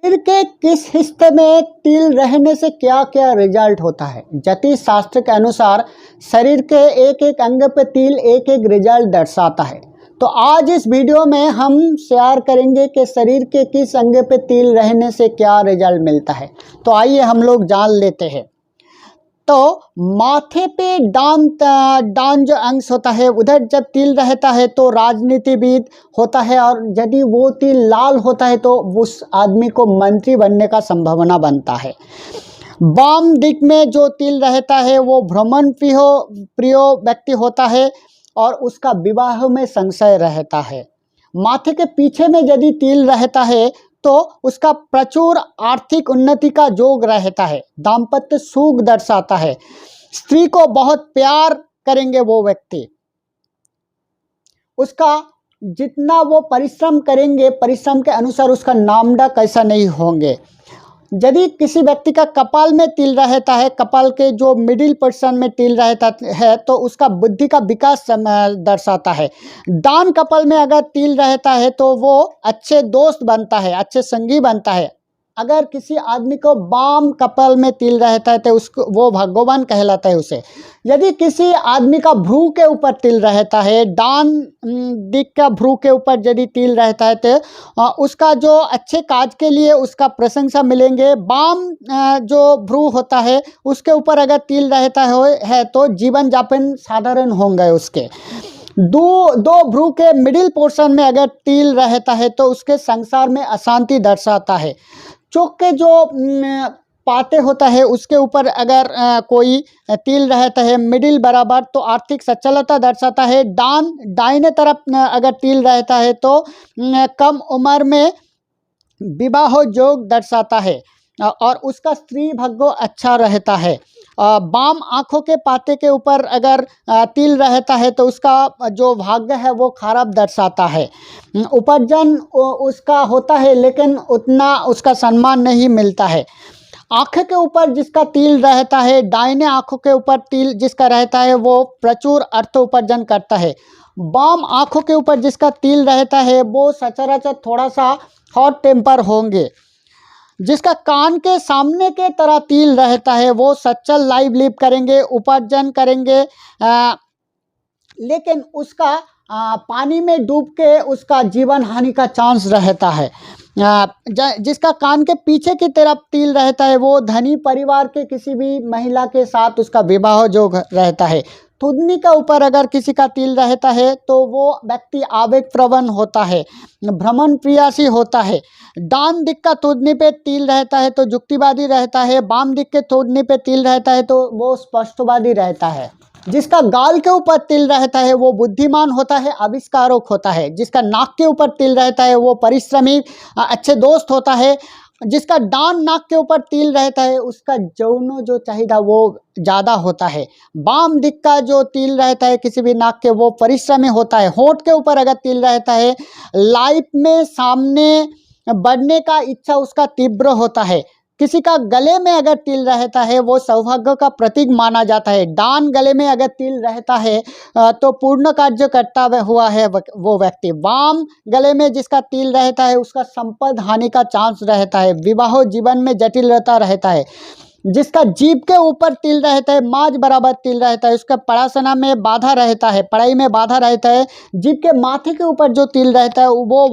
शरीर के किस हिस्से में तिल रहने से क्या क्या रिजल्ट होता है? ज्योतिष शास्त्र के अनुसार शरीर के एक एक अंग पे तिल एक एक रिजल्ट दर्शाता है। तो आज इस वीडियो में हम शेयर करेंगे कि शरीर के किस अंग पे तिल रहने से क्या रिजल्ट मिलता है। तो आइए हम लोग जान लेते हैं। तो माथे पे डान जो अंश होता है उधर जब तिल रहता है तो राजनीतिविद होता है, और यदि वो तिल लाल होता है तो उस आदमी को मंत्री बनने का संभावना बनता है। वाम दिक में जो तिल रहता है वो भ्रमण प्रिय व्यक्ति होता है और उसका विवाह में संशय रहता है। माथे के पीछे में यदि तिल रहता है तो उसका प्रचुर आर्थिक उन्नति का योग रहता है, दाम्पत्य सुख दर्शाता है, स्त्री को बहुत प्यार करेंगे वो व्यक्ति, उसका जितना वो परिश्रम करेंगे परिश्रम के अनुसार उसका नामडा कैसा नहीं होंगे। यदि किसी व्यक्ति का कपाल में तिल रहता है, कपाल के जो मिडिल पोर्शन में तिल रहता है तो उसका बुद्धि का विकास दर्शाता है। दान कपाल में अगर तिल रहता है तो वो अच्छे दोस्त बनता है, अच्छे संगी बनता है। अगर किसी आदमी को वाम कपाल में तिल रहता है तो उसको वो भाग्यवान कहलाता है उसे। यदि किसी आदमी का भ्रू के ऊपर तिल रहता है, डान दिक का भ्रू के ऊपर यदि तिल रहता है तो उसका जो अच्छे काज के लिए उसका प्रशंसा मिलेंगे। वाम जो भ्रू होता है उसके ऊपर अगर तिल रहता है तो जीवन यापन साधारण होंगे उसके। दो भ्रू के मिडिल पोर्शन में अगर तिल रहता है तो उसके संसार में अशांति दर्शाता है। चोक के जो पाते होता है उसके ऊपर अगर कोई तिल रहता है मिडिल बराबर तो आर्थिक सच्चलता दर्शाता है। दाहिने तरफ अगर तिल रहता है तो कम उम्र में विवाह योग दर्शाता है और उसका स्त्री भाग्य अच्छा रहता है। वाम आँखों के पाते के ऊपर अगर तिल रहता है तो उसका जो भाग्य है वो खराब दर्शाता है। उपार्जन उसका होता है लेकिन उतना उसका सम्मान नहीं मिलता है। आँखें के ऊपर जिसका तिल रहता है, दाहिने आँखों के ऊपर तिल जिसका रहता है वो प्रचुर अर्थ उपार्जन करता है। वाम आँखों के ऊपर जिसका तिल रहता है वो सचराचर थोड़ा सा हॉट टेम्पर होंगे। जिसका कान के सामने के तरह तिल रहता है वो सच्चल लाइव लिव करेंगे, उपार्जन करेंगे, लेकिन उसका पानी में डूब के उसका जीवन हानि का चांस रहता है। जिसका कान के पीछे की तरफ तिल रहता है वो धनी परिवार के किसी भी महिला के साथ उसका विवाह जो रहता है। थुदनी के ऊपर अगर किसी का तिल रहता है तो वो व्यक्ति आवेग प्रवण होता है, भ्रमण प्रियासी होता है। डान दिक का थुदनी पे तिल रहता है तो युक्तिवादी रहता है, वाम दिक के थुदनी पे तिल रहता है तो वो स्पष्टवादी रहता है। जिसका गाल के ऊपर तिल रहता है वो बुद्धिमान होता है, आविष्कारक होता है। जिसका नाक के ऊपर तिल रहता है वो परिश्रमी अच्छे दोस्त होता है। जिसका डान नाक के ऊपर तिल रहता है उसका यौन जो चाहिए वो ज़्यादा होता है। वाम दिक का जो तिल रहता है किसी भी नाक के वो परिश्रमी होता है। होंठ के ऊपर अगर तिल रहता है लाइफ में सामने बढ़ने का इच्छा उसका तीव्र होता है। किसी का गले में अगर तिल रहता है वो सौभाग्य का प्रतीक माना जाता है। डान गले में अगर तिल रहता है तो पूर्ण कार्य करता हुआ है वो व्यक्ति। वाम गले में जिसका तिल रहता है उसका संपद हानि का चांस रहता है, विवाह जीवन में जटिलता रहता है। जिसका जीभ के ऊपर तिल रहता है, माज बराबर तिल रहता है, उसका पढ़ाशना में बाधा रहता है, पढ़ाई में बाधा रहता है। जीभ के माथे के ऊपर जो तिल रहता है वो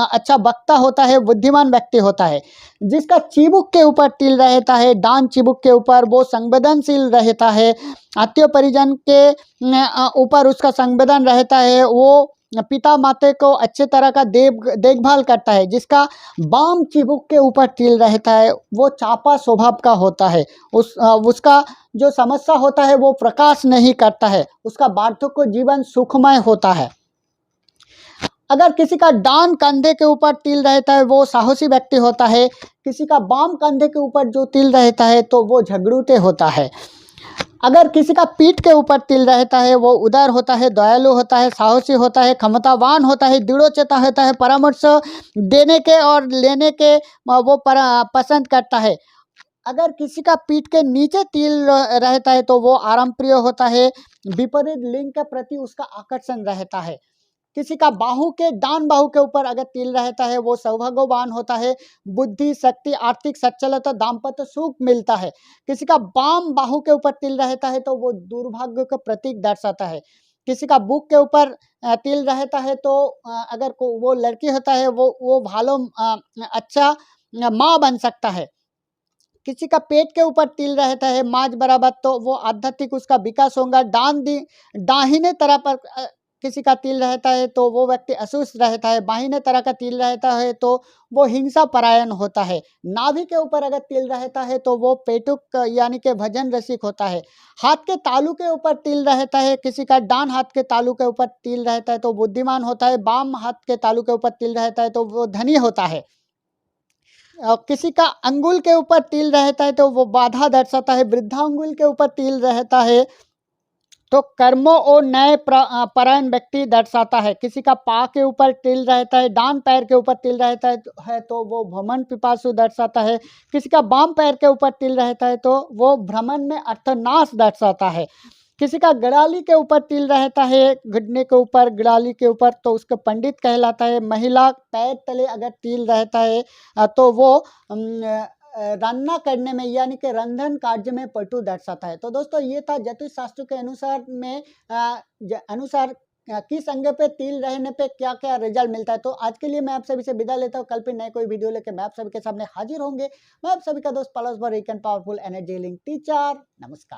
अच्छा वक्ता होता है, बुद्धिमान व्यक्ति होता है। जिसका चिबुक के ऊपर तिल रहता है, डान चिबुक के ऊपर वो संवेदनशील रहता है, आत्मीय परिजन के ऊपर उसका संवेदन रहता है, वो पिता माता को अच्छे तरह का देखभाल करता है। जिसका वाम चिबुक के ऊपर तिल रहता है वो चापा स्वभाव का होता है, उसका जो समस्या होता है वो प्रकाश नहीं करता है, उसका वार्धक्य जीवन सुखमय होता है। अगर किसी का डान कंधे के ऊपर तिल रहता है वो साहसी व्यक्ति होता है। किसी का वाम कंधे के ऊपर जो तिल रहता है तो वो झगड़ूते होता है। अगर किसी का पीठ के ऊपर तिल रहता है वो उदार होता है, दयालु होता है, साहसी होता है, क्षमतावान होता है, दृढ़चेता होता है, परामर्श देने के और लेने के वो पसंद करता है। अगर किसी का पीठ के नीचे तिल रहता है तो वो आराम प्रिय होता है, विपरीत लिंग के प्रति उसका आकर्षण रहता है। किसी का बाहू के डान बाहू के ऊपर अगर तिल रहता है वो सौभाग्यवान होता है, बुद्धि, शक्ति, आर्थिक सच्चलता, दाम्पत्य सुख मिलता है। किसी का बाम बाहू के ऊपर तिल रहता है तो वो दुर्भाग्य का प्रतीक दर्शाता है। किसी का बुक के ऊपर तिल रहता है तो अगर वो लड़की होता है वो भालो अच्छा माँ बन सकता है। किसी का पेट के ऊपर तिल रहता है माझ बराबर तो वो आध्यात्मिक उसका विकास होगा। दाहिने तरफ पर किसी का तिल रहता है तो वो व्यक्ति असुस रहता है। बाहिने तरह का तिल रहता है तो वो हिंसा परायण होता है। नाभि के ऊपर अगर तिल रहता है तो वो पेटुक यानी कि भजन रसिक होता है। हाथ के तालू के ऊपर तिल रहता है, किसी का डान हाथ के तालू के ऊपर तिल रहता है तो बुद्धिमान होता है। बाम हाथ के तालू के ऊपर तिल रहता है तो वो धनी होता है। किसी का अंगुल के ऊपर तिल रहता है तो वो बाधा दर्शाता है। वृद्धा अंगुल के ऊपर तिल रहता है तो कर्मों और न्याय परायण व्यक्ति दर्शाता है। किसी का पा के ऊपर तिल रहता है, डान पैर के ऊपर तिल रहता है तो वो भ्रमण पिपासु दर्शाता है। किसी का बाम पैर के ऊपर तिल रहता है तो वो भ्रमण में अर्थनाश दर्शाता है। किसी का गड़ाली के ऊपर तिल रहता है, घुटने के ऊपर, गड़ाली के ऊपर तो उसको पंडित कहलाता है। महिला पैर तले अगर तिल रहता है तो वो रान्ना करने में यानी कि रंधन कार्य में पटु दर्शाता है। तो दोस्तों ये था ज्योतिष शास्त्र के अनुसार किस अंग पे तिल रहने पे क्या क्या रिजल्ट मिलता है। तो आज के लिए मैं आप सभी से विदा लेता हूँ। कल फिर नए कोई वीडियो लेकर मैं आप सभी के सामने हाजिर होंगे। मैं आप सभी का दोस्त plus for weekend powerful energy link teacher. नमस्कार।